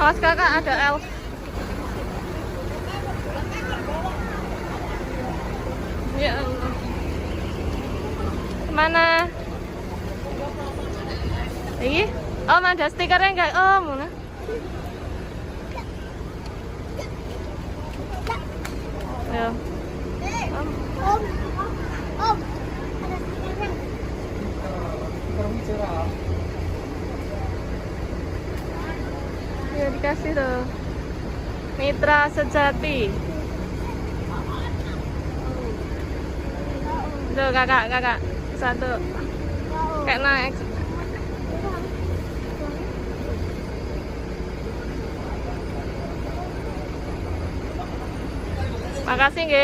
Kaos kakak ada elf. Ya Allah. Mana? Ini? Oh, ada stikernya enggak? Oh, mana? Ya. Om, ada stikernya. Ya dikasih tuh. Mitra sejati. Tuh kakak satu. Kayak naik. Makasih, Nge.